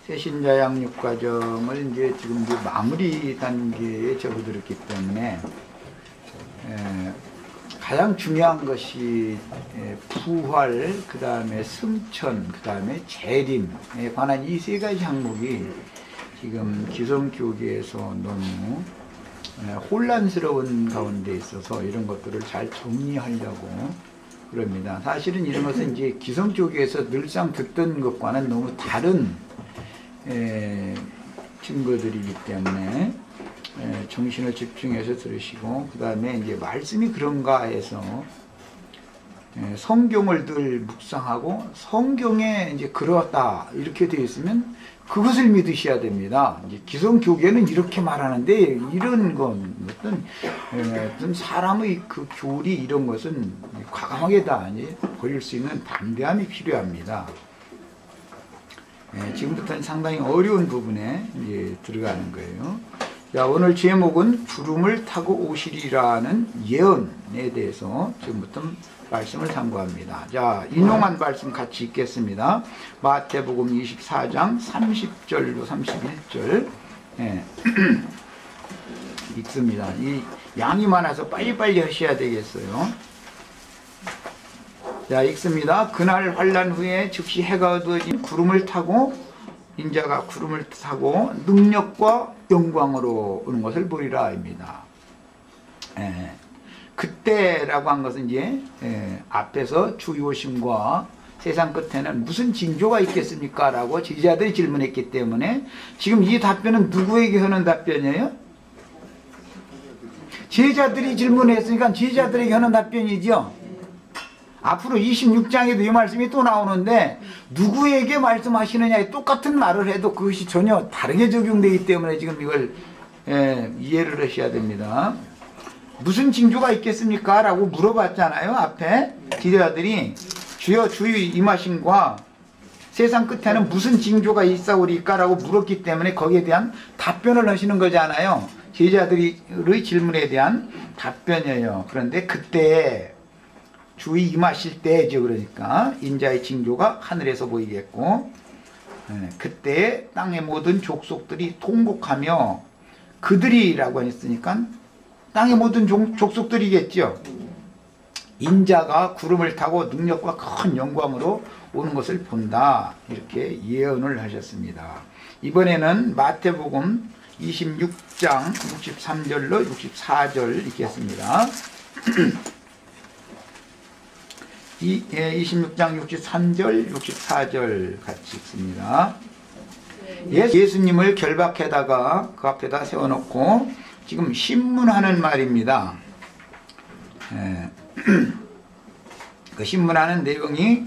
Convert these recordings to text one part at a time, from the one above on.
새신자 양육 과정을 이제 지금 이제 마무리 단계에 접어들었기 때문에 가장 중요한 것이 부활, 그 다음에 승천, 그 다음에 재림에 관한 이 세 가지 항목이 지금 기성교계에서 너무 혼란스러운 가운데 있어서 이런 것들을 잘 정리하려고 그럽니다. 사실은 이런 것은 이제 기성교계에서 늘상 듣던 것과는 너무 다른 증거들이기 때문에 정신을 집중해서 들으시고, 그 다음에 이제 말씀이 그런가 해서 성경을 늘 묵상하고 성경에 이제 그렇다 이렇게 되어 있으면 그것을 믿으셔야 됩니다. 이제 기성교계는 이렇게 말하는데 이런 건 어떤 사람의 그 교리 이런 것은 과감하게 다 버릴 수 있는 담대함이 필요합니다. 지금부터는 상당히 어려운 부분에 이제 들어가는 거예요. 자, 오늘 제목은 구름을 타고 오시리라는 예언에 대해서 지금부터 말씀을 참고합니다. 자, 인용한 말씀 같이 읽겠습니다. 마태복음 24장 30절로 31절 읽습니다. 이 양이 많아서 빨리빨리 하셔야 되겠어요. 자, 읽습니다. 그날 환난 후에 즉시 해가 어두워진 구름을 타고 인자가 구름을 타고 능력과 영광으로 오는 것을 보리라 입니다. 그때라고 한 것은 이제 앞에서 주의 오심과 세상 끝에는 무슨 징조가 있겠습니까? 라고 제자들이 질문했기 때문에 지금 이 답변은 누구에게 하는 답변이에요? 제자들이 질문했으니까 제자들에게 하는 답변이죠. 앞으로 26장에도 이 말씀이 또 나오는데 누구에게 말씀하시느냐에 똑같은 말을 해도 그것이 전혀 다르게 적용되기 때문에 지금 이걸 이해를 하셔야 됩니다. 무슨 징조가 있겠습니까? 라고 물어봤잖아요. 앞에 제자들이 주여 주의 임하심과 세상 끝에는 무슨 징조가 있사오리까? 라고 물었기 때문에 거기에 대한 답변을 하시는 거잖아요. 제자들의 질문에 대한 답변이에요. 그런데 그때 주의 임하실 때죠. 그러니까 인자의 징조가 하늘에서 보이겠고, 그때 땅의 모든 족속들이 통곡하며, 그들이라고 했으니까 땅의 모든 족속들이겠죠. 인자가 구름을 타고 능력과 큰 영광으로 오는 것을 본다, 이렇게 예언을 하셨습니다. 이번에는 마태복음 26장 63절로 64절 읽겠습니다. 26장 63절 64절 같이 읽습니다. 예수님을 결박해다가 그 앞에다 세워놓고 지금 신문하는 말입니다. 그 신문하는 내용이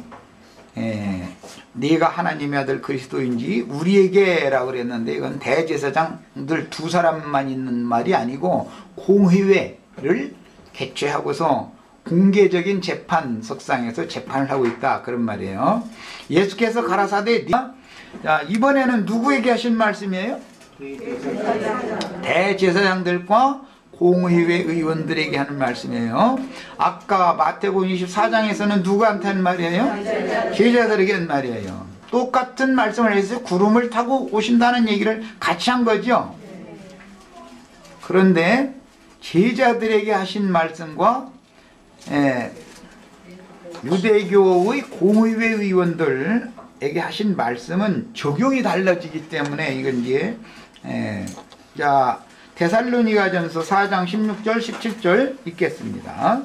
네가 하나님의 아들 그리스도인지 우리에게 라고 그랬는데, 이건 대제사장들 두 사람만 있는 말이 아니고 공회회를 개최하고서 공개적인 재판석상에서 재판을 하고 있다, 그런 말이에요. 예수께서 가라사대 자, 이번에는 누구에게 하신 말씀이에요? 대제사장들과 공의회 의원들에게 하는 말씀이에요. 아까 마태복음 24장에서는 누구한테 하는 말이에요? 제자들에게 하는 말이에요. 똑같은 말씀을 해서 구름을 타고 오신다는 얘기를 같이 한 거죠. 그런데 제자들에게 하신 말씀과 유대교의 공의회 의원들에게 하신 말씀은 적용이 달라지기 때문에 이건 이제 자, 데살로니가전서 4장 16절 17절 읽겠습니다.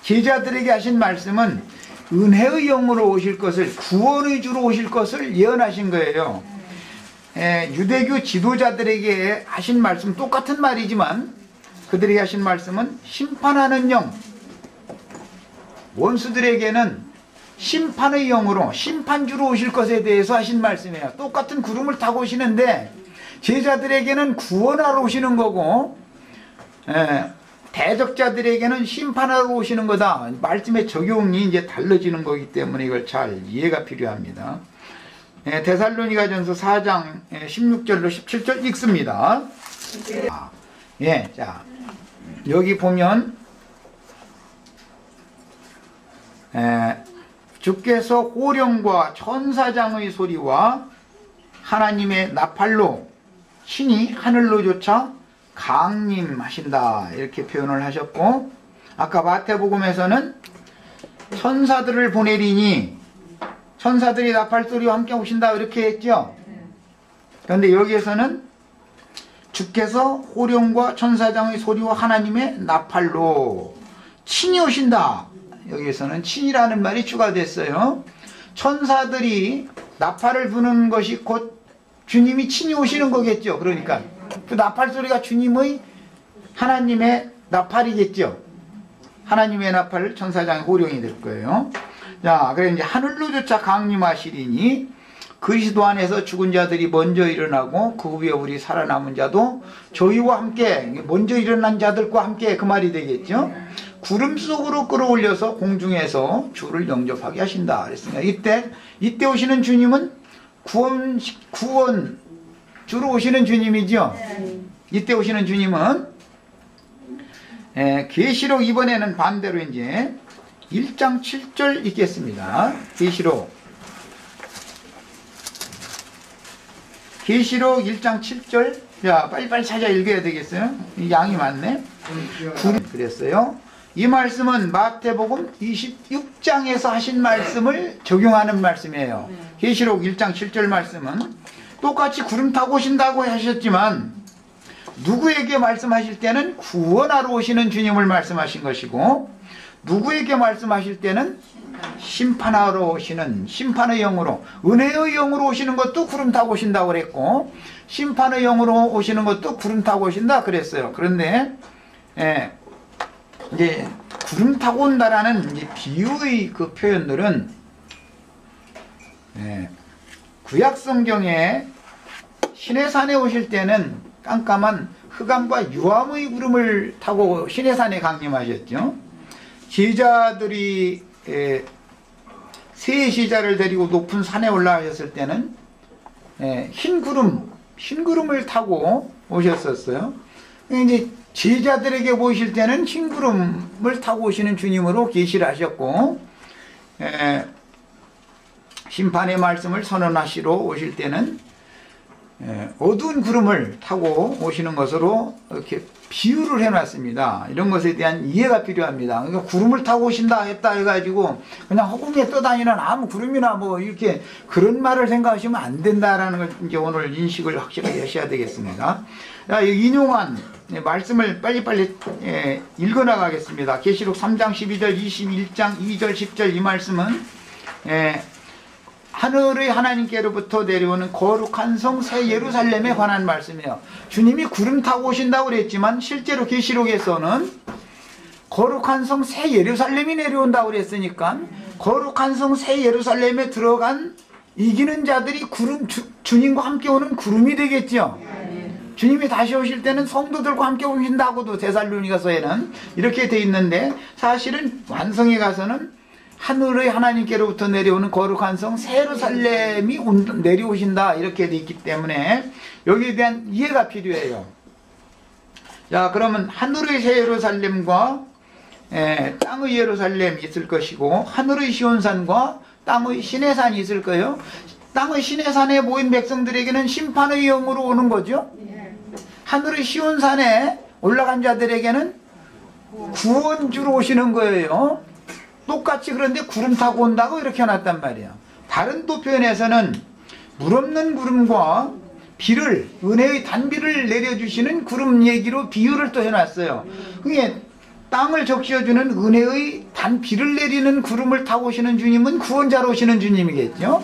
제자들에게 하신 말씀은 은혜의 영으로 오실 것을, 구원의 주로 오실 것을 예언하신 거예요. 유대교 지도자들에게 하신 말씀 똑같은 말이지만 그들에게 하신 말씀은 심판하는 영, 원수들에게는 심판의 영으로 심판주로 오실 것에 대해서 하신 말씀이에요. 똑같은 구름을 타고 오시는데 제자들에게는 구원하러 오시는 거고 대적자들에게는 심판하러 오시는 거다. 말씀의 적용이 이제 달라지는 거기 때문에 이걸 잘 이해가 필요합니다. 데살로니가전서 4장 16절로 17절 읽습니다. 자, 여기 보면 주께서 호령과 천사장의 소리와 하나님의 나팔로 신이 하늘로조차 강림하신다 이렇게 표현을 하셨고, 아까 마태복음에서는 천사들을 보내리니 천사들이 나팔소리와 함께 오신다 이렇게 했죠. 그런데 여기에서는 주께서 호령과 천사장의 소리와 하나님의 나팔로 친히 오신다. 여기에서는 친이라는 말이 추가됐어요. 천사들이 나팔을 부는 것이 곧 주님이 친히 오시는 거겠죠. 그러니까 그 나팔 소리가 주님의 하나님의 나팔이겠죠. 하나님의 나팔 천사장의 호령이 될 거예요. 자, 그래 이제 하늘로조차 강림하시리니 그리스도 안에서 죽은 자들이 먼저 일어나고 그 후에 우리 살아남은 자도 저희와 함께, 먼저 일어난 자들과 함께 그 말이 되겠죠. 구름 속으로 끌어올려서 공중에서 주를 영접하게 하신다 그랬습니다. 이때 오시는 주님은 구원 주로 오시는 주님이죠. 이때 오시는 주님은 계시록 이번에는 반대로 이제 1장 7절 읽겠습니다. 계시록 1장 7절. 자, 빨리빨리 찾아 읽어야 되겠어요. 양이 많네. 그랬어요. 이 말씀은 마태복음 26장에서 하신 말씀을 적용하는 말씀이에요. 계시록 1장 7절 말씀은 똑같이 구름 타고 오신다고 하셨지만 누구에게 말씀하실 때는 구원하러 오시는 주님을 말씀하신 것이고, 누구에게 말씀하실 때는 심판하러 오시는 심판의 영으로, 은혜의 영으로 오시는 것도 구름 타고 오신다고 그랬고, 심판의 영으로 오시는 것도 구름 타고 오신다 그랬어요. 그런데 이제 구름 타고 온다라는 이제 비유의 그 표현들은 구약 성경에 시내산에 오실 때는 깜깜한 흑암과 유암의 구름을 타고 시내산에 강림하셨죠. 제자들이 세 시자를 데리고 높은 산에 올라가셨을 때는 흰 구름을 타고 오셨었어요. 이제 제자들에게 보이실 때는 흰 구름을 타고 오시는 주님으로 계시를 하셨고, 심판의 말씀을 선언하시러 오실 때는 어두운 구름을 타고 오시는 것으로 이렇게 비유를 해놨습니다. 이런 것에 대한 이해가 필요합니다. 그러니까 구름을 타고 오신다 했다 해가지고 그냥 허공에 떠다니는 아무 구름이나 뭐 이렇게 그런 말을 생각하시면 안 된다라는 걸 이제 오늘 인식을 확실하게 하셔야 되겠습니다. 자, 인용한 말씀을 빨리빨리 읽어나가겠습니다. 계시록 3장 12절 21장 2절 10절 이 말씀은 하늘의 하나님께로부터 내려오는 거룩한 성 새 예루살렘에 관한 말씀이에요. 주님이 구름 타고 오신다고 그랬지만 실제로 계시록에서는 거룩한 성 새 예루살렘이 내려온다고 그랬으니까 거룩한 성 새 예루살렘에 들어간 이기는 자들이 주님과 함께 오는 구름이 되겠죠. 주님이 다시 오실 때는 성도들과 함께 오신다고도 데살로니가서에는 이렇게 돼 있는데, 사실은 완성에 가서는 하늘의 하나님께로부터 내려오는 거룩한 성 새 예루살렘이 내려오신다 이렇게 돼 있기 때문에 여기에 대한 이해가 필요해요. 자, 그러면 하늘의 새 예루살렘과 땅의 예루살렘이 있을 것이고, 하늘의 시온산과 땅의 시내산이 있을 거예요. 땅의 시내산에 모인 백성들에게는 심판의 영으로 오는 거죠. 하늘의 시온산에 올라간 자들에게는 구원주로 오시는 거예요. 똑같이. 그런데 구름 타고 온다고 이렇게 해놨단 말이에요. 다른 또 표현에서는 물 없는 구름과 비를, 은혜의 단비를 내려주시는 구름 얘기로 비유를 또 해놨어요. 그게 땅을 적셔주는 은혜의 단비를 내리는 구름을 타고 오시는 주님은 구원자로 오시는 주님이겠죠.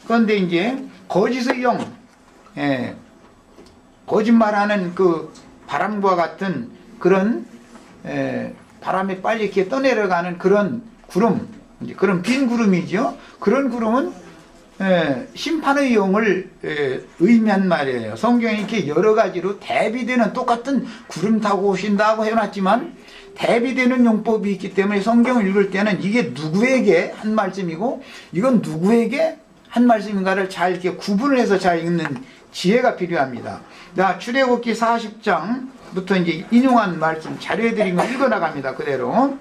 그런데 이제 거짓의 영, 거짓말하는 그 바람과 같은 그런 바람에 빨리 이렇게 떠내려가는 그런 구름, 그런 빈 구름이죠. 그런 구름은 심판의 영을 의미한 말이에요. 성경에 이렇게 여러 가지로 대비되는, 똑같은 구름 타고 오신다고 해놨지만 대비되는 용법이 있기 때문에 성경을 읽을 때는 이게 누구에게 한 말씀이고 이건 누구에게 한 말씀인가를 잘 이렇게 구분을 해서 잘 읽는 지혜가 필요합니다. 자, 출애굽기 40장부터 이제 인용한 말씀 자료해드린 거 읽어나갑니다. 그대로.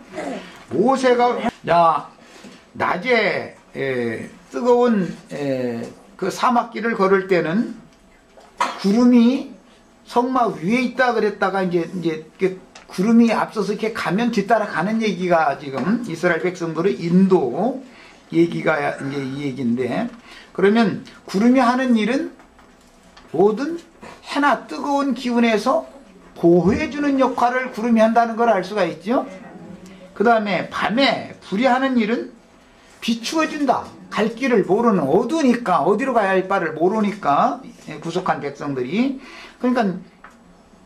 모세가, 자, 낮에 뜨거운 그 사막길을 걸을 때는 구름이 성막 위에 있다 그랬다가 이제 구름이 앞서서 이렇게 가면 뒤따라 가는 얘기가 지금 이스라엘 백성들의 인도 얘기가 이제 이 얘기인데, 그러면 구름이 하는 일은 모든 해나 뜨거운 기운에서 보호해주는 역할을 구름이 한다는 걸 알 수가 있죠. 그 다음에 밤에 불이 하는 일은 비추어준다. 갈 길을 모르는, 어두우니까 어디로 가야 할 바를 모르니까 구속한 백성들이, 그러니까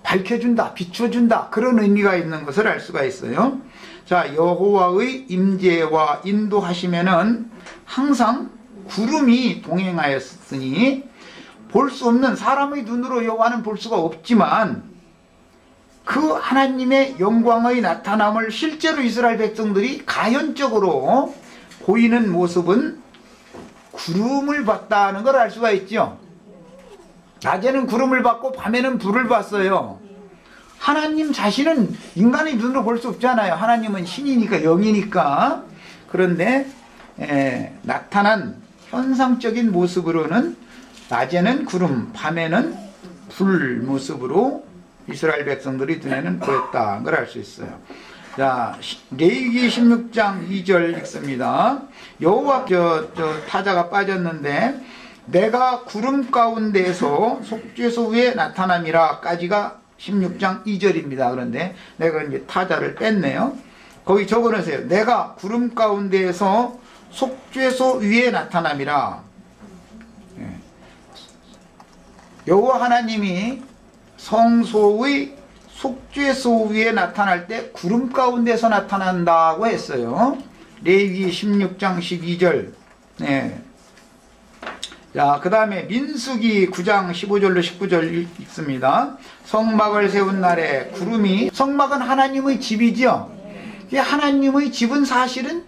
밝혀준다, 비춰준다, 그런 의미가 있는 것을 알 수가 있어요. 자, 여호와의 임재와 인도하시면은 항상 구름이 동행하였으니 볼 수 없는, 사람의 눈으로 여호와는 볼 수가 없지만 그 하나님의 영광의 나타남을 실제로 이스라엘 백성들이 가현적으로 보이는 모습은 구름을 봤다는 걸 알 수가 있죠. 낮에는 구름을 봤고 밤에는 불을 봤어요. 하나님 자신은 인간의 눈으로 볼 수 없잖아요. 하나님은 신이니까, 영이니까. 그런데 나타난 현상적인 모습으로는 낮에는 구름, 밤에는 불 모습으로 이스라엘 백성들이 눈에는 보였다 걸 알 수 있어요. 자, 레위기 16장 2절 읽습니다. 여호와 타자가 빠졌는데 내가 구름 가운데에서 속죄소 위에 나타남이라 까지가 16장 2절입니다. 그런데 내가 이제 타자를 뺐네요. 거기 적어놓으세요. 내가 구름 가운데에서 속죄소 위에 나타남이라. 여호와 하나님이 성소의 속죄소 위에 나타날 때 구름 가운데서 나타난다고 했어요. 레위기 16장 12절. 네. 자, 그 다음에 민수기 9장 15절로 19절 읽습니다. 성막을 세운 날에 구름이, 성막은 하나님의 집이죠. 하나님의 집은 사실은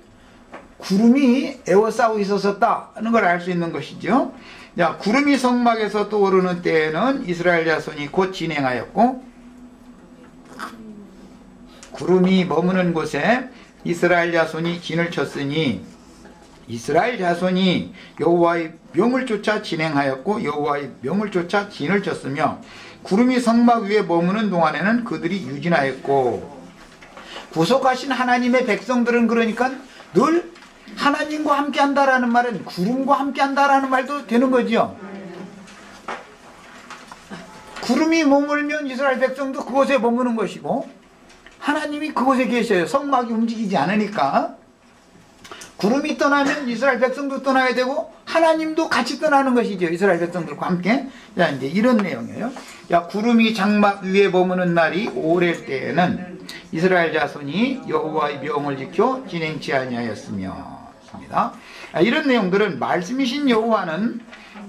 구름이 에워싸고 있었다는 걸 알 수 있는 것이죠. 자, 구름이 성막에서 떠오르는 때에는 이스라엘 자손이 곧 진행하였고, 구름이 머무는 곳에 이스라엘 자손이 진을 쳤으니 이스라엘 자손이 여호와의 명을 쫓아 진행하였고 여호와의 명을 쫓아 진을 쳤으며 구름이 성막 위에 머무는 동안에는 그들이 유진하였고. 구속하신 하나님의 백성들은 그러니까 늘 하나님과 함께 한다라는 말은 구름과 함께 한다라는 말도 되는 거죠. 구름이 머물면 이스라엘 백성도 그곳에 머무는 것이고 하나님이 그곳에 계셔요. 성막이 움직이지 않으니까. 구름이 떠나면 이스라엘 백성도 떠나야 되고 하나님도 같이 떠나는 것이죠. 이스라엘 백성들과 함께. 자, 이제 이런 내용이에요. 야, 구름이 장막 위에 머무는 날이 오래 때에는 이스라엘 자손이 여호와의 명을 지켜 진행치 아니하였으며. 이런 내용들은 말씀이신 여호와는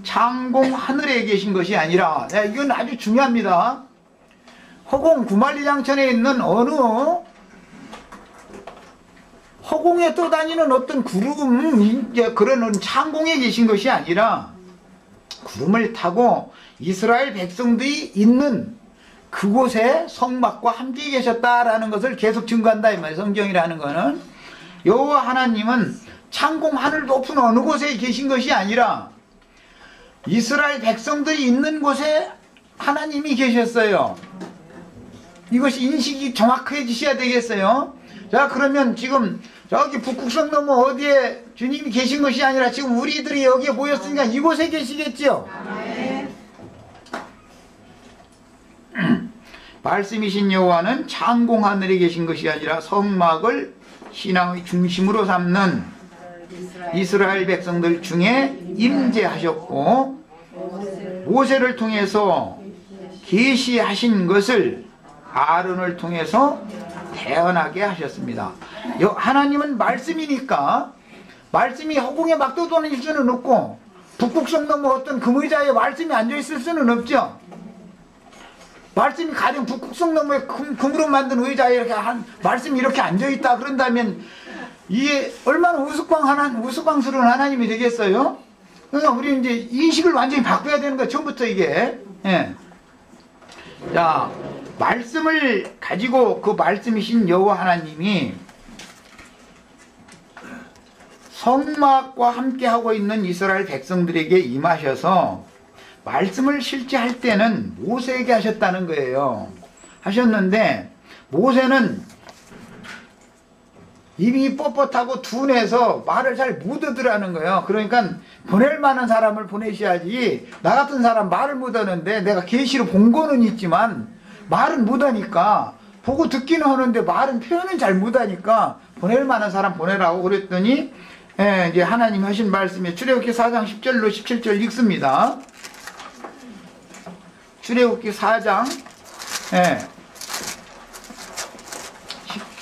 창공 하늘에 계신 것이 아니라, 이건 아주 중요합니다. 허공 구만리장천에 있는 어느 허공에 떠다니는 어떤 구름, 그런 창공에 계신 것이 아니라 구름을 타고 이스라엘 백성들이 있는 그곳에 성막과 함께 계셨다라는 것을 계속 증거한다 이 말이에요. 성경이라는 거는 여호와 하나님은 창공 하늘 높은 어느 곳에 계신 것이 아니라 이스라엘 백성들이 있는 곳에 하나님이 계셨어요. 이것이 인식이 정확해지셔야 되겠어요. 자, 그러면 지금 저기 북극성 너머 어디에 주님이 계신 것이 아니라 지금 우리들이 여기에 모였으니까 이곳에 계시겠죠. 말씀이신 여호와는 창공 하늘에 계신 것이 아니라 성막을 신앙의 중심으로 삼는 이스라엘 백성들 중에 임재하셨고 모세를 통해서 계시하신 것을 아론을 통해서 태어나게 하셨습니다. 하나님은 말씀이니까 말씀이 허공에 막 떠다닐 수는 없고 북극성 넘어 어떤 금의자에 말씀이 앉아있을 수는 없죠. 말씀이 가령 북극성 너머에 금으로 만든 의자에 이렇게 말씀이 이렇게 앉아있다 그런다면 이게 얼마나 우스꽝스러운 하나님이 되겠어요? 그러니까 우리 이제 인식을 완전히 바꿔야 되는 거예요. 처음부터 이게. 예. 자, 말씀을 가지고 그 말씀이신 여호와 하나님이 성막과 함께 하고 있는 이스라엘 백성들에게 임하셔서 말씀을 실제 할 때는 모세에게 하셨다는 거예요. 하셨는데 모세는 입이 뻣뻣하고 둔해서 말을 잘 못하더라는 거예요. 그러니까 보낼 만한 사람을 보내셔야지, 나 같은 사람 말을 못하는데, 내가 계시로 본 거는 있지만 말은 못하니까, 보고 듣기는 하는데 말은 표현은 잘 못하니까 보낼 만한 사람 보내라고 그랬더니, 이제 하나님이 하신 말씀에 출애굽기 4장 10절로 17절 읽습니다. 출애굽기 4장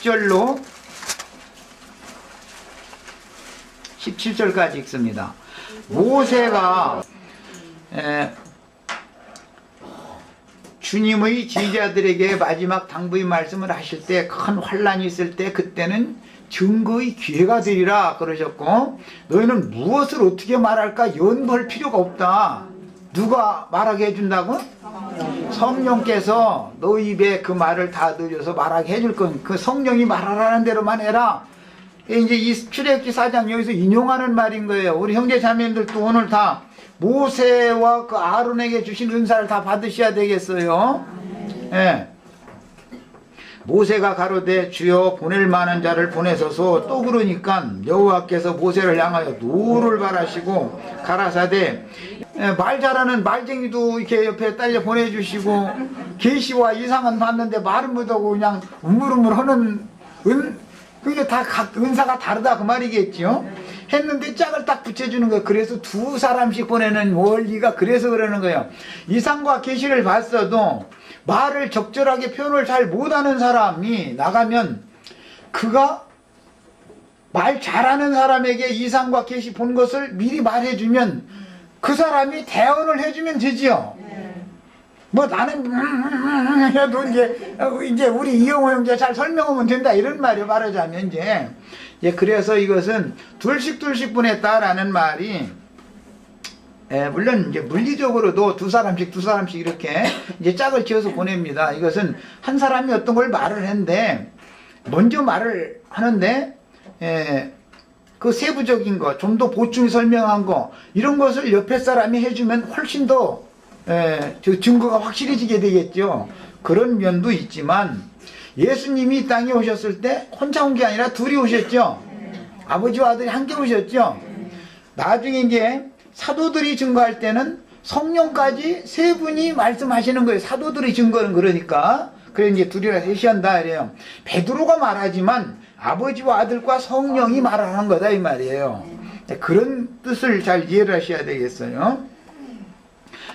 10절로 17절까지 읽습니다. 모세가 주님의 지휘자들에게 마지막 당부의 말씀을 하실 때, 큰 환란이 있을 때 그때는 증거의 기회가 되리라 그러셨고, 너희는 무엇을 어떻게 말할까 연구할 필요가 없다. 누가 말하게 해준다고? 성령께서 너희 입에 그 말을 다 들여서 말하게 해줄 건, 그 성령이 말하라는 대로만 해라. 이제 이 출애굽기 4장 여기서 인용하는 말인 거예요. 우리 형제 자매님들도 오늘 다 모세와 그 아론에게 주신 은사를 다 받으셔야 되겠어요. 예. 모세가 가로되 주여 보낼 만한 자를 보내소서. 또 그러니까 여호와께서 모세를 향하여 노를 바라시고 가라사대, 말 잘하는 말쟁이도 이렇게 옆에 딸려 보내주시고, 계시와 이상은 봤는데 말은 못하고 그냥 우물우물 하는 그게 다 각 은사가 다르다 그 말이겠죠. 했는데 짝을 딱 붙여주는 거예요. 그래서 두 사람씩 보내는 원리가 그래서 그러는 거예요. 이상과 계시를 봤어도 말을 적절하게 표현을 잘 못하는 사람이 나가면, 그가 말 잘하는 사람에게 이상과 계시 본 것을 미리 말해주면 그 사람이 대언을 해주면 되지요. 뭐 나는 해도 이제 우리 이영호 형제 잘 설명하면 된다 이런 말이에요. 말하자면 이제 그래서 이것은 둘씩 보냈다라는 말이, 물론 이제 물리적으로도 두 사람씩 이렇게 이제 짝을 지어서 보냅니다. 이것은 한 사람이 어떤 걸 말을 했는데, 먼저 말을 하는데 그 세부적인 거, 좀 더 보충 설명한 거, 이런 것을 옆에 사람이 해주면 훨씬 더 증거가 확실해지게 되겠죠. 그런 면도 있지만, 예수님이 이 땅에 오셨을 때 혼자 온 게 아니라 둘이 오셨죠. 아버지와 아들이 함께 오셨죠. 나중에 이제 사도들이 증거할 때는 성령까지 세 분이 말씀하시는 거예요. 사도들이 증거는 그러니까. 그래 이제 둘이라 셋이 한다 이래요. 베드로가 말하지만 아버지와 아들과 성령이 말하는 거다 이 말이에요. 그런 뜻을 잘 이해를 하셔야 되겠어요.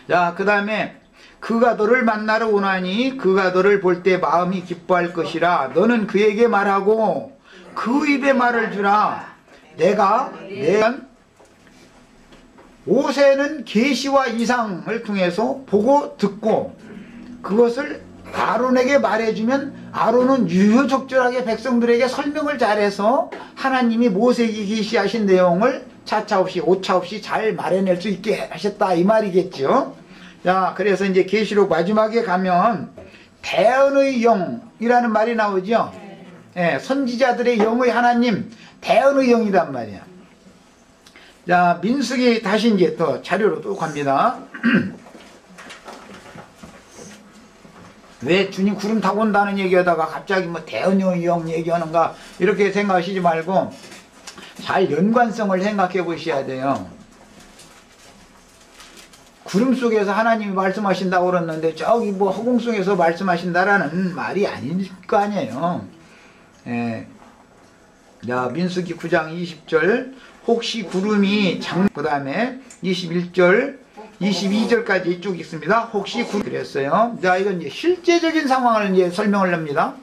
자, 그 다음에 그가 너를 만나러 오나니 그가 너를 볼 때 마음이 기뻐할 것이라. 너는 그에게 말하고 그 입에 말을 주라. 내가 모세는 계시와 이상을 통해서 보고 듣고 그것을 아론에게 말해주면 아론은 유효적절하게 백성들에게 설명을 잘해서 하나님이 모세에게 계시하신 내용을 차차 없이 오차 없이 잘 말해낼 수 있게 하셨다 이 말이겠죠. 자, 그래서 이제 계시록 마지막에 가면 대언의 영이라는 말이 나오죠. 선지자들의 영의 하나님, 대언의 영이란 말이야. 자, 민수기 다시 이제 또 자료로 또 갑니다. 왜 주님 구름 타고 온다는 얘기하다가 갑자기 뭐 대언의 영 얘기하는가 이렇게 생각하시지 말고 잘 연관성을 생각해 보셔야 돼요. 구름 속에서 하나님이 말씀하신다고 그랬는데 저기 뭐 허공 속에서 말씀하신다라는 말이 아닐 거 아니에요. 자, 민수기 9장 20절 혹시 구름이 그 다음에 21절 22절까지 쭉 있습니다. 혹시 구름 그랬어요. 자, 이건 이제 실제적인 상황을 이제 설명을 합니다.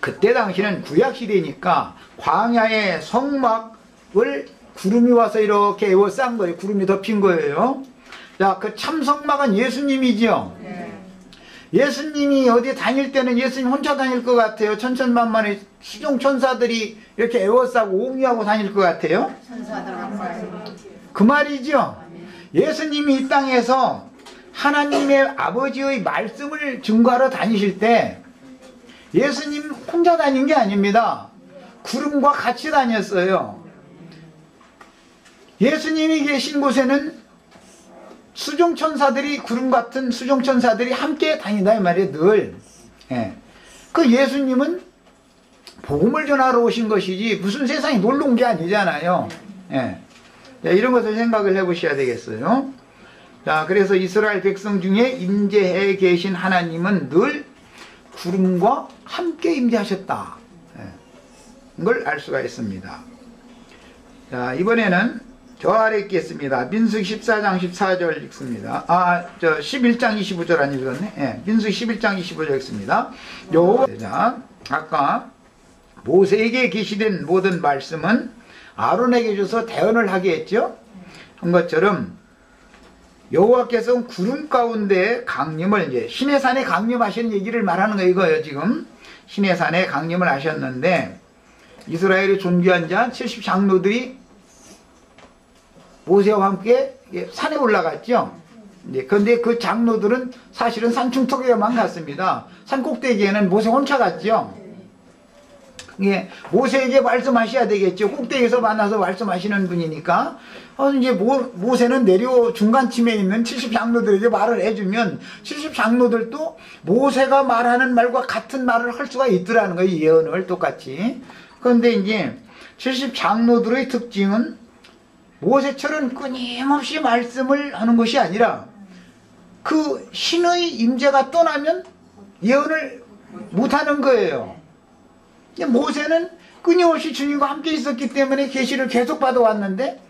그때 당시는 구약 시대니까 광야의 성막을 구름이 와서 이렇게 에워싼 거예요. 구름이 덮인 거예요. 자, 그 참성막은 예수님이지요. 예수님이 어디 다닐 때는 예수님 혼자 다닐 것 같아요. 천천만만의 수종 천사들이 이렇게 에워싸고 옹유하고 다닐 것 같아요. 그 말이죠. 예수님이 이 땅에서 하나님의 아버지의 말씀을 증거하러 다니실 때 예수님 혼자 다닌 게 아닙니다. 구름과 같이 다녔어요. 예수님이 계신 곳에는 수종천사들이, 구름 같은 수종천사들이 함께 다닌다 이 말이에요. 늘. 예. 그 예수님은 복음을 전하러 오신 것이지 무슨 세상에 놀러 온 게 아니잖아요. 예. 자, 이런 것을 생각을 해보셔야 되겠어요. 자, 그래서 이스라엘 백성 중에 임재해 계신 하나님은 늘 구름과 함께 임재하셨다. 예. 이걸 알 수가 있습니다. 자, 이번에는 저 아래 읽겠습니다. 민수기 14장 14절 읽습니다. 11장 25절 안 읽었네. 예, 민수기 11장 25절 읽습니다. 자, 아까 모세에게 계시된 모든 말씀은 아론에게 줘서 대언을 하게 했죠. 한 것처럼 여호와께서 구름 가운데 강림을, 이제 시내산에 강림하시는 얘기를 말하는 거 이거예요. 지금 시내산에 강림을 하셨는데 이스라엘의 존귀한 자 70장로들이 모세와 함께 산에 올라갔죠. 그런데 그 장로들은 사실은 산중턱에만 갔습니다. 산 꼭대기에는 모세 혼자 갔죠. 예, 모세에게 말씀하셔야 되겠죠. 꼭대기에서 만나서 말씀하시는 분이니까. 이제 모세는 내려 중간쯤에 있는 70장로들에게 말을 해주면 70장로들도 모세가 말하는 말과 같은 말을 할 수가 있더라는 거예요. 예언을 똑같이. 그런데 이제 70장로들의 특징은 모세처럼 끊임없이 말씀을 하는 것이 아니라 그 신의 임재가 떠나면 예언을 못하는 거예요. 모세는 끊임없이 주님과 함께 있었기 때문에 계시를 계속 받아왔는데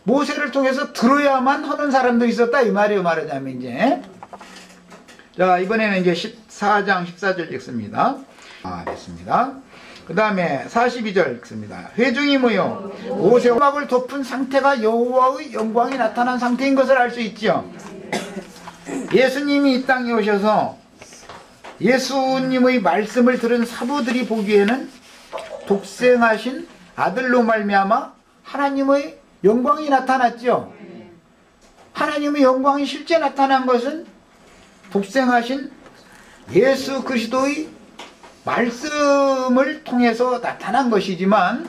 모세를 통해서 들어야만 하는 사람도 있었다 이 말이에요. 말하자면 이제 자, 이번에는 이제 14장 14절 읽습니다. 됐습니다. 그 다음에 42절 읽습니다. 회중이 모여 모세 음악을 덮은 상태가 여호와의 영광이 나타난 상태인 것을 알 수 있죠. 예수님이 이 땅에 오셔서 예수님의 말씀을 들은 사부들이 보기에는 독생하신 아들로 말미암아 하나님의 영광이 나타났죠. 하나님의 영광이 실제 나타난 것은 독생하신 예수 그리스도의 말씀을 통해서 나타난 것이지만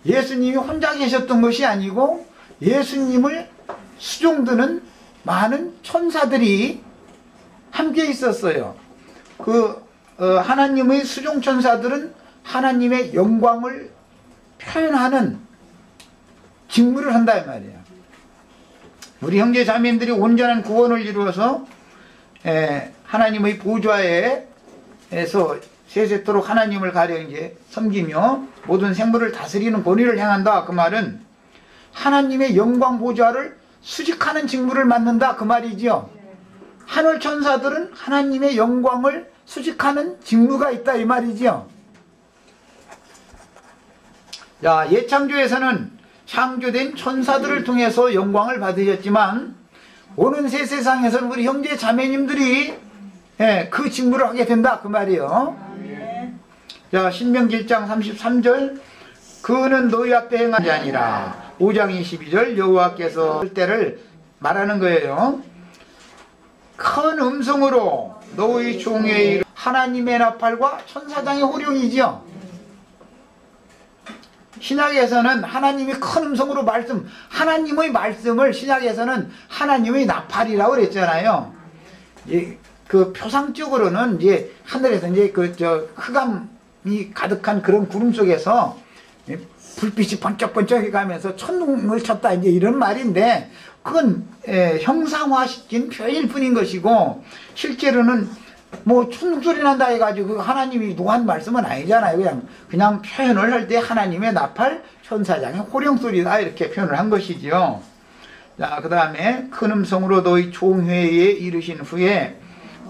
예수님이 혼자 계셨던 것이 아니고 예수님을 수종드는 많은 천사들이 함께 있었어요. 하나님의 수종천사들은 하나님의 영광을 표현하는 직무를 한다 이 말이에요. 우리 형제 자매님들이 온전한 구원을 이루어서 하나님의 보좌에서 세세토록 하나님을 가려 이제 섬기며 모든 생물을 다스리는 권위를 행한다. 그 말은 하나님의 영광 보좌를 수직하는 직무를 맡는다 그 말이지요. 하늘 천사들은 하나님의 영광을 수직하는 직무가 있다 이 말이지요. 자, 예창조에서는 창조된 천사들을 통해서 영광을 받으셨지만 오는 새 세상에서는 우리 형제 자매님들이 그 직무를 하게 된다 그 말이에요. 자, 신명기 1장 33절 그는 너희 앞에 행한 자 아니라 5장 22절 여호와께서 할 때를 말하는 거예요. 큰 음성으로 너희 종의 이름 하나님의 나팔과 천사장의 호령이지요. 신약에서는 하나님이 큰 음성으로 하나님의 말씀을 신약에서는 하나님의 나팔이라고 그랬잖아요. 그 표상적으로는 이제 하늘에서 이제 흑암이 가득한 그런 구름 속에서 불빛이 번쩍번쩍해 가면서 천둥을 쳤다 이제 이런 말인데 그건 형상화시킨 표현일 뿐인 것이고 실제로는 뭐 천둥소리 난다 해가지고 하나님이 노한 말씀은 아니잖아요. 그냥 표현을 할 때 하나님의 나팔 천사장의 호령소리다 이렇게 표현을 한 것이지요. 자, 그 다음에 큰 음성으로 너희 총회에 이르신 후에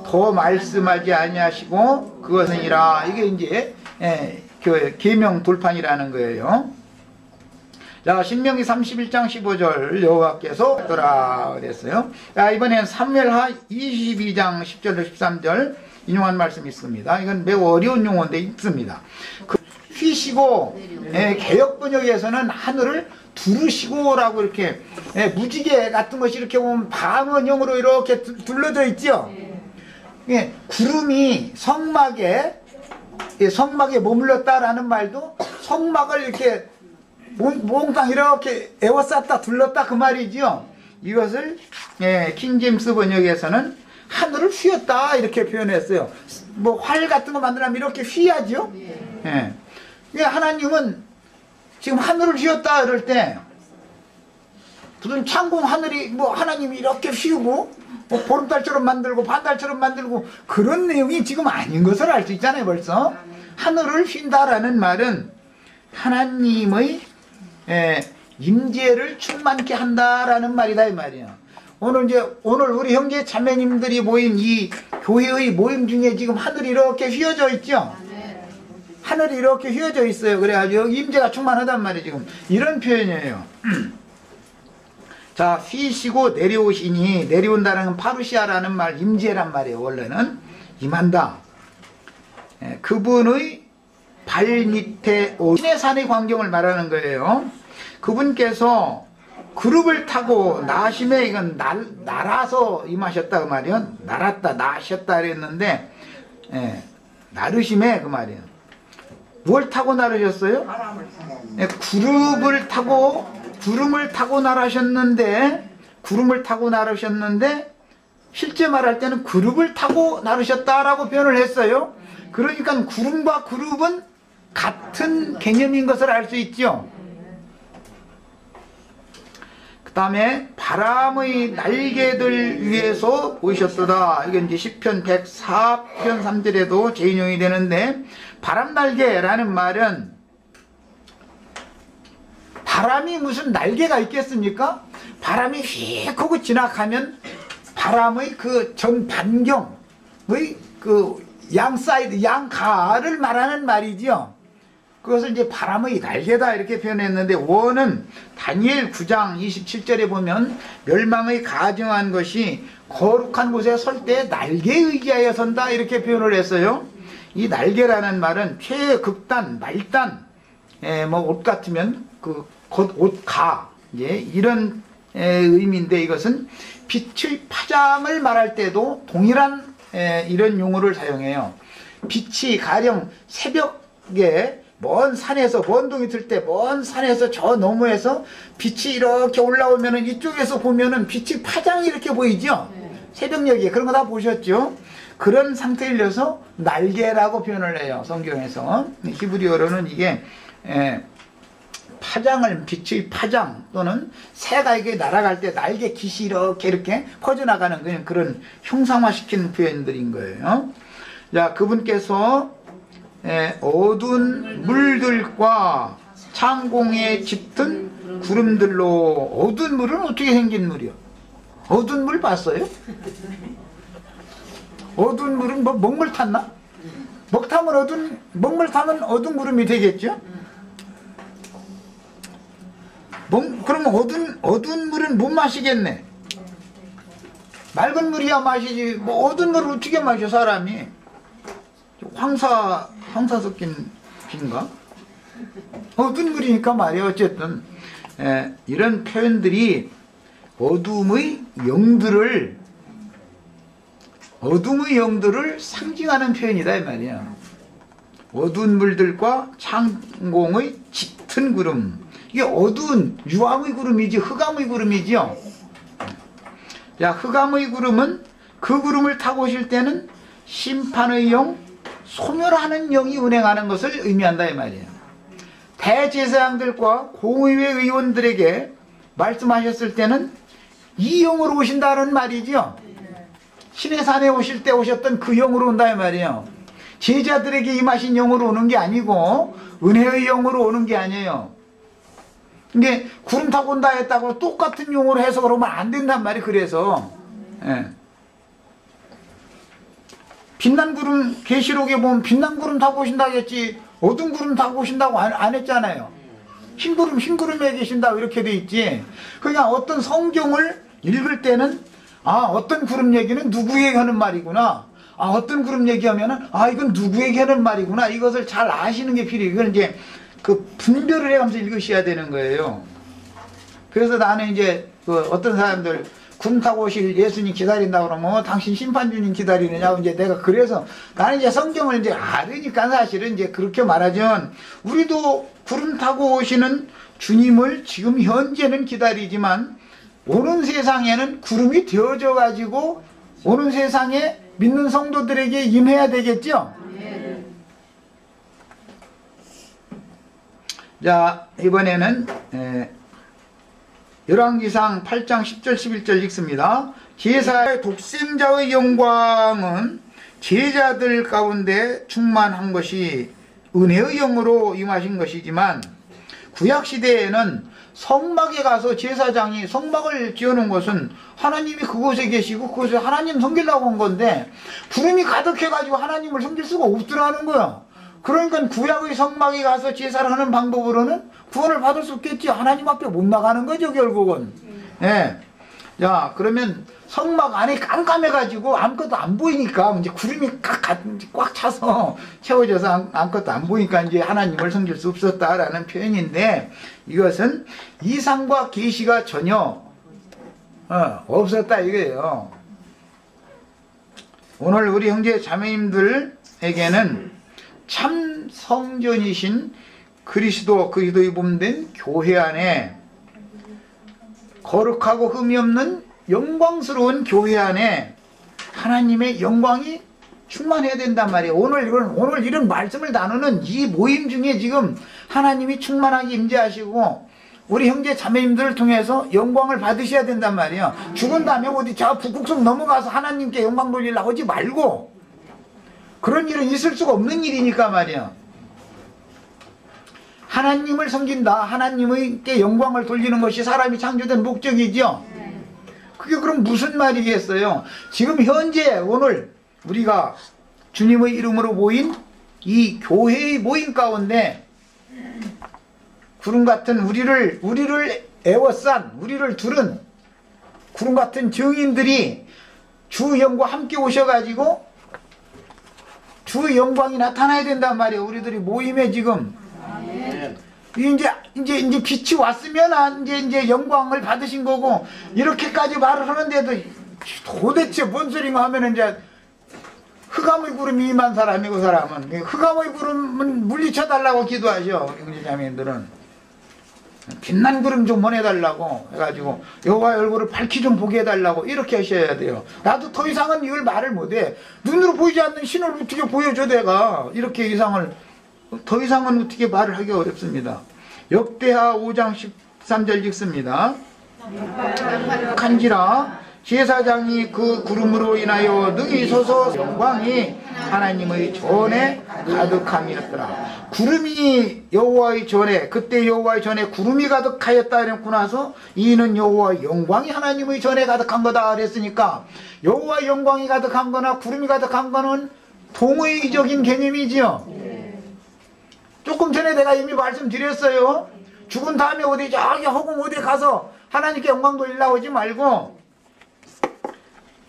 더 말씀하지 아니하시고 그것은이라 이게 이제 그 계명 돌판이라는 거예요. 자, 신명기 31장 15절 여호와께서 하더라 그랬어요. 자, 이번엔 사무엘하 22장 10절 13절 인용한 말씀이 있습니다. 이건 매우 어려운 용어인데 있습니다. 휘시고 개역 번역에서는 하늘을 두르시고라고 이렇게 무지개 같은 것이 이렇게 보면 방언형으로 이렇게 둘러져 있죠. 구름이 성막에 머물렀다라는 말도 성막을 이렇게 몽땅 이렇게 에워쌌다 둘렀다 그 말이죠. 이것을 킹제임스 번역에서는 하늘을 휘었다 이렇게 표현했어요. 뭐 활 같은 거 만들려면 이렇게 휘야죠. 예. 하나님은 지금 하늘을 휘었다 그럴 때 무슨 창공 하늘이 뭐 하나님이 이렇게 휘우고 뭐 보름달처럼 만들고 반달처럼 만들고 그런 내용이 지금 아닌 것을 알 수 있잖아요. 벌써 하늘을 휜다라는 말은 하나님의 임재를 충만케 한다라는 말이다 이 말이야. 오늘 우리 형제 자매님들이 모인 이 교회의 모임 중에 지금 하늘이 이렇게 휘어져 있죠. 하늘이 이렇게 휘어져 있어요. 그래가지고 임재가 충만하단 말이에요. 지금 이런 표현이에요. 자, 휘시고 내려오시니, 내려온다는 건 파루시아라는 말, 임재란 말이에요. 원래는 임한다. 그분의 발밑에 신의 산의 광경을 말하는 거예요. 그분께서 그룹을 타고 나심에 이건 날아서 임하셨다 그 말이에요. 날았다 나셨다 그랬는데 나르심에 그 말이에요. 뭘 타고 나르셨어요? 구름을 타고 나르셨는데 실제 말할 때는 그룹을 타고 나르셨다라고 표현을 했어요. 그러니까 구름과 그룹은 같은 개념인 것을 알 수 있죠. 그 다음에 바람의 날개들 위에서 보이셨도다. 이게 이제 시편 104편 3절에도 재인용이 되는데, 바람 날개라는 말은 바람이 무슨 날개가 있겠습니까? 바람이 휙 하고 지나가면 바람의 그 전반경의 그 양사이드, 양가를 말하는 말이죠. 그것을 이제 바람의 날개다 이렇게 표현했는데, 원은 다니엘 9장 27절에 보면 멸망의 가정한 것이 거룩한 곳에 설 때 날개에 의지하여 선다 이렇게 표현을 했어요. 이 날개라는 말은 최극단, 말단, 뭐 옷 같으면 그 옷가, 이런 의미인데, 이것은 빛의 파장을 말할 때도 동일한 이런 용어를 사용해요. 빛이 가령 새벽에 먼 산에서, 먼 동이 틀 때 먼 산에서 저 너머에서 빛이 이렇게 올라오면은 이쪽에서 보면은 빛이 파장이 이렇게 보이죠? 새벽녘에. 그런 거 다 보셨죠? 그런 상태를 내서 날개라고 표현을 해요. 성경에서. 히브리어로는 이게 파장을, 빛의 파장 또는 새가 이게 날아갈 때 날개 깃이 이렇게 퍼져나가는 그런 형상화시킨 표현들인 거예요. 자, 그분께서 어두운 물들과 창공에 짙은 구름들로. 어두운 물은 어떻게 생긴 물이요? 어두운 물 봤어요? 어두운 물은 뭐 먹물 탔나? 먹물 타면 어두운 구름이 되겠죠? 그러면 어두운 물은 못 마시겠네. 맑은 물이야 마시지. 뭐 어두운 물을 어떻게 마셔 사람이? 황사 섞인 피인가? 어두운 물이니까 말이야. 어쨌든 이런 표현들이 어둠의 영들을 상징하는 표현이다 이 말이야. 어두운 물들과 창공의 짙은 구름. 이게 어두운 유암의 구름이지 흑암의 구름이지요. 자, 흑암의 구름은 그 구름을 타고 오실 때는 심판의 영, 소멸하는 영이 운행하는 것을 의미한다 이 말이에요. 대제사장들과 공의회 의원들에게 말씀하셨을 때는 이 영으로 오신다는 말이죠. 신의 산에 오실 때 오셨던 그 영으로 온다 이 말이에요. 제자들에게 임하신 영으로 오는 게 아니고 은혜의 영으로 오는 게 아니에요. 이게 구름 타고 온다 했다고 똑같은 용어로 해석을 하면 안 된단 말이에요. 그래서 빛난 구름, 계시록에 보면 빛난 구름 타고 오신다고 했지 어두운 구름 타고 오신다고 안 했잖아요. 흰 구름에 계신다고 이렇게 돼 있지. 그러니까 어떤 성경을 읽을 때는 어떤 구름 얘기는 누구에게 하는 말이구나, 어떤 구름 얘기하면은 이건 누구에게 하는 말이구나, 이것을 잘 아시는 게 필요해요. 이건 이제 그 분별을 해가면서 읽으셔야 되는 거예요. 그래서 나는 이제 어떤 사람들 구름 타고 오실 예수님 기다린다 그러면 당신 심판주님 기다리느냐고 이제 내가 그래서 나는 이제 성경을 이제 알으니까 사실은 이제 그렇게 말하지만 우리도 구름 타고 오시는 주님을 지금 현재는 기다리지만 오는 세상에는 구름이 되어져 가지고 오는 세상에 믿는 성도들에게 임해야 되겠죠. 자, 이번에는 열왕기상 8장 10절 11절 읽습니다. 제사의 독생자의 영광은 제자들 가운데 충만한 것이 은혜의 영으로 임하신 것이지만 구약시대에는 성막에 가서 제사장이 성막을 지어놓은 것은 하나님이 그곳에 계시고 그곳에 하나님 섬기려고 한 건데 구름이 가득해가지고 하나님을 섬길 수가 없더라는 거야. 그러니까 구약의 성막에 가서 제사를 하는 방법으로는 구원을 받을 수 없겠지. 하나님 앞에 못 나가는 거죠 결국은. 예. 자, 그러면 성막 안에 깜깜해가지고 아무것도 안 보이니까 이제 구름이 꽉 차서 채워져서 아무것도 안 보이니까 이제 하나님을 섬길 수 없었다라는 표현인데, 이것은 이상과 계시가 전혀 없었다 이거예요. 오늘 우리 형제 자매님들에게는 참 성전이신 그리스도의 몸된 교회 안에, 거룩하고 흠이 없는 영광스러운 교회 안에 하나님의 영광이 충만해야 된단 말이에요. 오늘 이런 말씀을 나누는 이 모임 중에 지금 하나님이 충만하게 임재하시고 우리 형제 자매님들을 통해서 영광을 받으셔야 된단 말이에요. 죽은 다음에 어디 저 북극성 넘어가서 하나님께 영광 돌리려고 하지 말고, 그런 일은 있을 수가 없는 일이니까 말이에요. 하나님을 섬긴다, 하나님께 영광을 돌리는 것이 사람이 창조된 목적이죠. 그게 그럼 무슨 말이겠어요? 지금 현재 오늘 우리가 주님의 이름으로 모인 이 교회의 모임 가운데 구름 같은 우리를 애워싼, 우리를 두른 구름 같은 증인들이 주 영과 함께 오셔가지고 주 영광이 나타나야 된단 말이에요. 우리들이 모임에 지금 이제 빛이 왔으면 이제 영광을 받으신 거고, 이렇게까지 말을 하는데도 도대체 뭔 소린가 하면은 이제 흑암의 구름이 임한 사람이고, 사람은 흑암의 구름은 물리쳐 달라고 기도하죠. 우리 자매님들은 빛난 구름 좀 보내달라고 해가지고 여호와의 얼굴을 밝히 좀 보게 해달라고 이렇게 하셔야 돼요. 나도 더 이상은 이걸 말을 못해. 눈으로 보이지 않는 신을 어떻게 보여줘 내가. 이렇게 이상을 더 이상은 어떻게 말을 하기 어렵습니다. 역대하 5장 13절 읽습니다. 간지라 제사장이 그 구름으로 인하여 능히 서서 영광이 하나님의 전에 가득함이었더라. 구름이 여호와의 전에, 그때 여호와의 전에 구름이 가득하였다 이랬고 나서 이는 여호와의 영광이 하나님의 전에 가득한 거다 그랬으니까, 여호와의 영광이 가득한 거나 구름이 가득한 거는 동의적인 개념이지요. 조금 전에 내가 이미 말씀드렸어요. 죽은 다음에 어디 저기 허공 어디 가서 하나님께 영광 돌리려고 하지 말고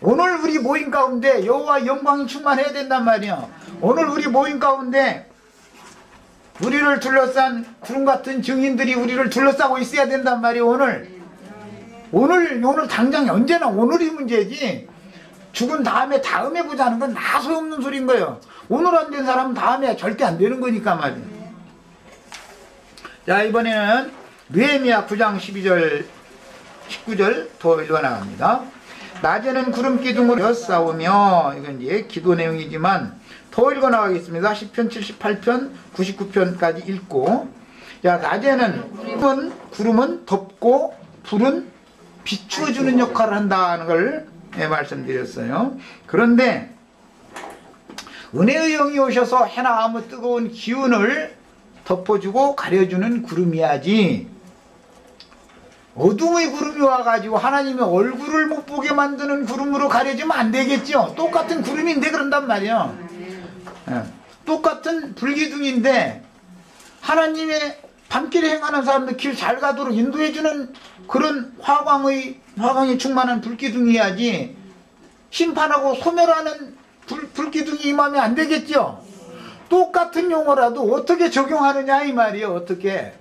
오늘 우리 모임 가운데 여호와 영광이 충만해야 된단 말이야. 오늘 우리 모임 가운데 우리를 둘러싼 구름 같은 증인들이 우리를 둘러싸고 있어야 된단 말이야. 오늘 당장 언제나 오늘이 문제지, 죽은 다음에 보자는 건 다 소용없는 소리인 거예요. 오늘 안 된 사람은 다음에 절대 안 되는 거니까 말이야. 자, 이번에는 느헤미야 9장 12절 19절 더 읽어나갑니다. 낮에는 구름 기둥으로 싸우며, 이건 이제 기도 내용이지만 더 읽어나가겠습니다. 시편 78편 99편까지 읽고, 자, 낮에는 구름은 덮고 불은 비추어주는 역할을 한다는 걸 말씀드렸어요. 그런데 은혜의 영이 오셔서 해나 아무 뜨거운 기운을 덮어주고 가려주는 구름이야지, 어둠의 구름이 와가지고 하나님의 얼굴을 못 보게 만드는 구름으로 가려지면 안 되겠죠. 똑같은 구름인데 그런단 말이야. 똑같은 불기둥인데 하나님의 밤길에 행하는 사람들 길 잘 가도록 인도해주는 그런 화광이 충만한 불기둥이야지, 심판하고 소멸하는 불기둥이 임하면 안 되겠죠. 똑같은 용어라도 어떻게 적용하느냐 이 말이에요. 어떻게.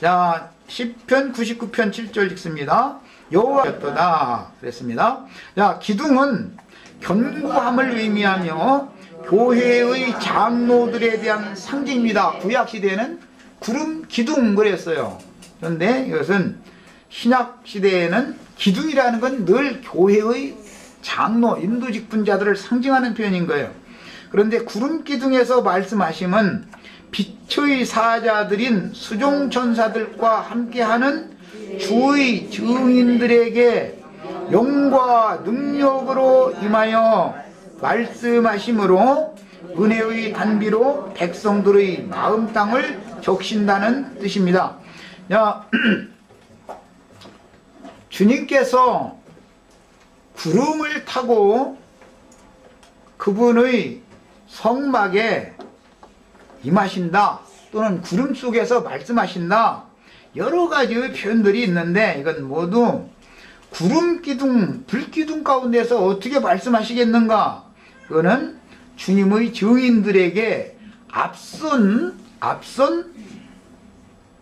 자, 시편 99편 7절 읽습니다. 여호와였도다 그랬습니다. 자, 기둥은 견고함을 의미하며 교회의 장로들에 대한 상징입니다. 구약시대에는 구름 기둥 그랬어요. 그런데 이것은 신약 시대에는 기둥이라는 건 늘 교회의 장로, 인도직분자들을 상징하는 표현인 거예요. 그런데 구름 기둥에서 말씀하심은 빛의 사자들인 수종천사들과 함께하는 주의 증인들에게 영과 능력으로 임하여 말씀하심으로 은혜의 단비로 백성들의 마음 땅을 적신다는 뜻입니다. 야, 주님께서 구름을 타고 그분의 성막에 임하신다, 또는 구름 속에서 말씀하신다, 여러 가지의 표현들이 있는데 이건 모두 구름 기둥, 불기둥 가운데서 어떻게 말씀하시겠는가? 그거는 주님의 증인들에게 앞선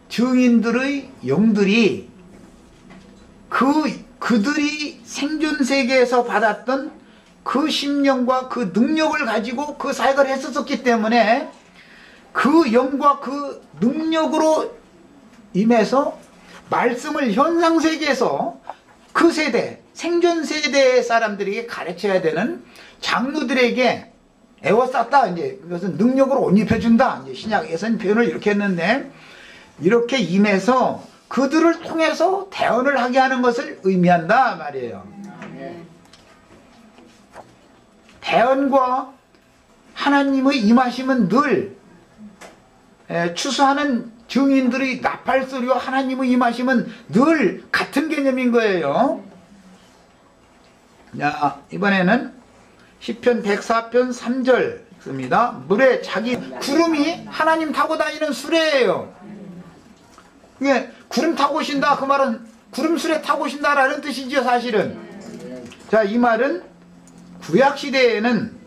증인들의 영들이 그들이 생존 세계에서 받았던 그 심령과 그 능력을 가지고 그 사역을 했었기 때문에 그 영과 그 능력으로 임해서 말씀을 현상 세계에서 그 세대, 생존 세대의 사람들에게 가르쳐야 되는 장로들에게 애워쌌다. 이제 이것은 능력으로 옷 입혀준다. 이제 신약에서는 표현을 이렇게 했는데, 이렇게 임해서 그들을 통해서 대언을 하게 하는 것을 의미한다 말이에요. 대언과 하나님의 임하심은 늘 추수하는 증인들의 나팔소리와 하나님의 임하심은 늘 같은 개념인 거예요. 자, 이번에는 시편 104편 3절 씁니다. 물에 자기 구름이 하나님 타고 다니는 수레예요. 이게 구름 타고 오신다, 그 말은 구름 수레 타고 오신다라는 뜻이죠, 사실은. 자, 이 말은 구약시대에는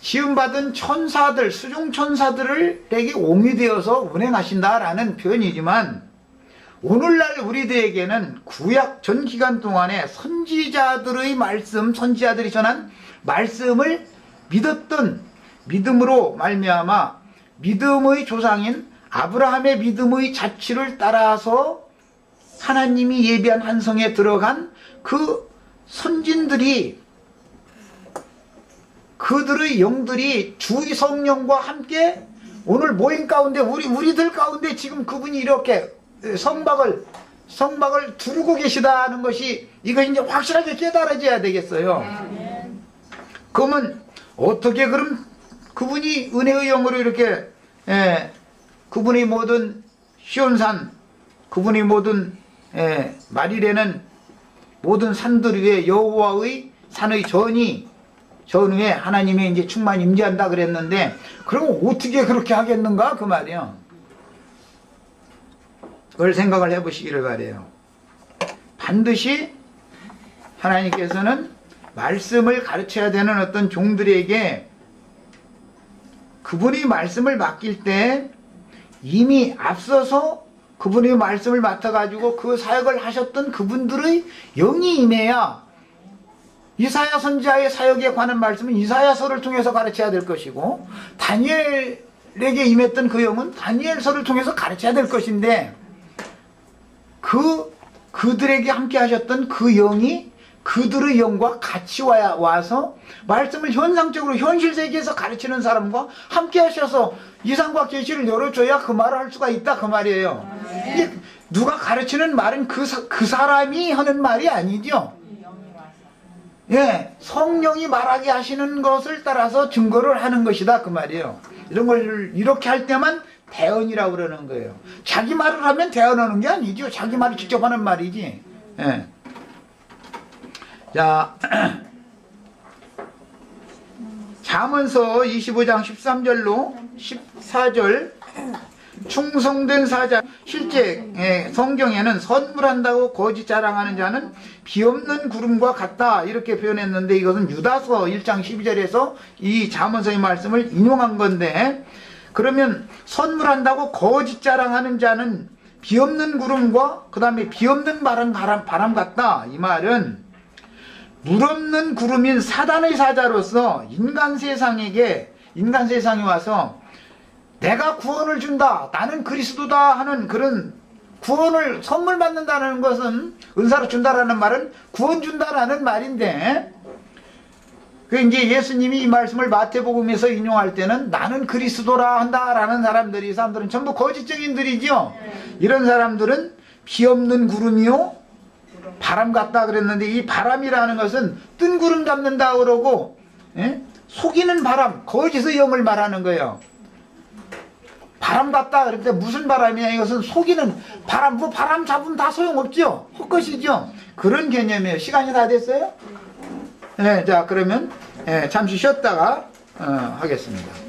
지음받은 천사들, 수종천사들에게 옹이되어서 운행하신다라는 표현이지만, 오늘날 우리들에게는 구약 전 기간 동안에 선지자들의 말씀, 선지자들이 전한 말씀을 믿었던 믿음으로 말미암아 믿음의 조상인 아브라함의 믿음의 자취를 따라서 하나님이 예비한 한 성에 들어간 그 선진들이, 그들의 영들이 주의 성령과 함께 오늘 모임 가운데 우리들 가운데 지금 그분이 이렇게 성막을 두르고 계시다는 것이, 이거 이제 확실하게 깨달아져야 되겠어요. 그러면 어떻게 그럼 그분이 은혜의 영으로 이렇게 그분이 모든 시온산, 그분이 모든 말이라는 모든 산들 위에 여호와의 산의 전후에 하나님의 이제 충만히 임재한다 그랬는데, 그럼 어떻게 그렇게 하겠는가 그 말이요. 그걸 생각을 해보시기를 바래요. 반드시 하나님께서는 말씀을 가르쳐야 되는 어떤 종들에게 그분이 말씀을 맡길 때 이미 앞서서 그분의 말씀을 맡아가지고 그 사역을 하셨던 그분들의 영이 임해야, 이사야 선지자의 사역에 관한 말씀은 이사야서를 통해서 가르쳐야 될 것이고, 다니엘에게 임했던 그 영은 다니엘서를 통해서 가르쳐야 될 것인데, 그들에게 함께 하셨던 그 영이 그들의 영과 같이 와서 말씀을 현상적으로 현실 세계에서 가르치는 사람과 함께 하셔서 이상과 계시를 열어줘야 그 말을 할 수가 있다 그 말이에요. 이게 누가 가르치는 말은 그 사람이 하는 말이 아니죠. 예, 성령이 말하게 하시는 것을 따라서 증거를 하는 것이다 그 말이에요. 이런 걸 이렇게 할 때만 대언이라고 그러는 거예요. 자기 말을 하면 대언하는 게 아니죠. 자기 말을 직접 하는 말이지. 예. 자, 잠언서 25장 13절로 14절, 충성된 사자, 실제 성경에는 선물한다고 거짓 자랑하는 자는 비없는 구름과 같다 이렇게 표현했는데, 이것은 유다서 1장 12절에서 이 잠언서의 말씀을 인용한 건데, 그러면 선물한다고 거짓 자랑하는 자는 비없는 구름과 그 다음에 비없는 바람 같다. 이 말은 물 없는 구름인 사단의 사자로서 인간 세상에 와서 내가 구원을 준다, 나는 그리스도다 하는 그런 구원을 선물 받는다는 것은, 은사로 준다라는 말은 구원 준다라는 말인데, 그 이제 예수님이 이 말씀을 마태복음에서 인용할 때는 나는 그리스도라 한다라는 사람들이, 이 사람들은 전부 거짓증인들이죠. 이런 사람들은 비 없는 구름이요 바람 같다 그랬는데, 이 바람이라는 것은 뜬 구름 잡는다 그러고, 예? 속이는 바람, 거짓의 영을 말하는 거예요. 바람 같다 그럴 때 무슨 바람이냐, 이것은 속이는 바람, 뭐 바람 잡으면 다 소용없죠. 헛것이죠. 그런 개념이에요. 시간이 다 됐어요? 자, 그러면 잠시 쉬었다가 하겠습니다.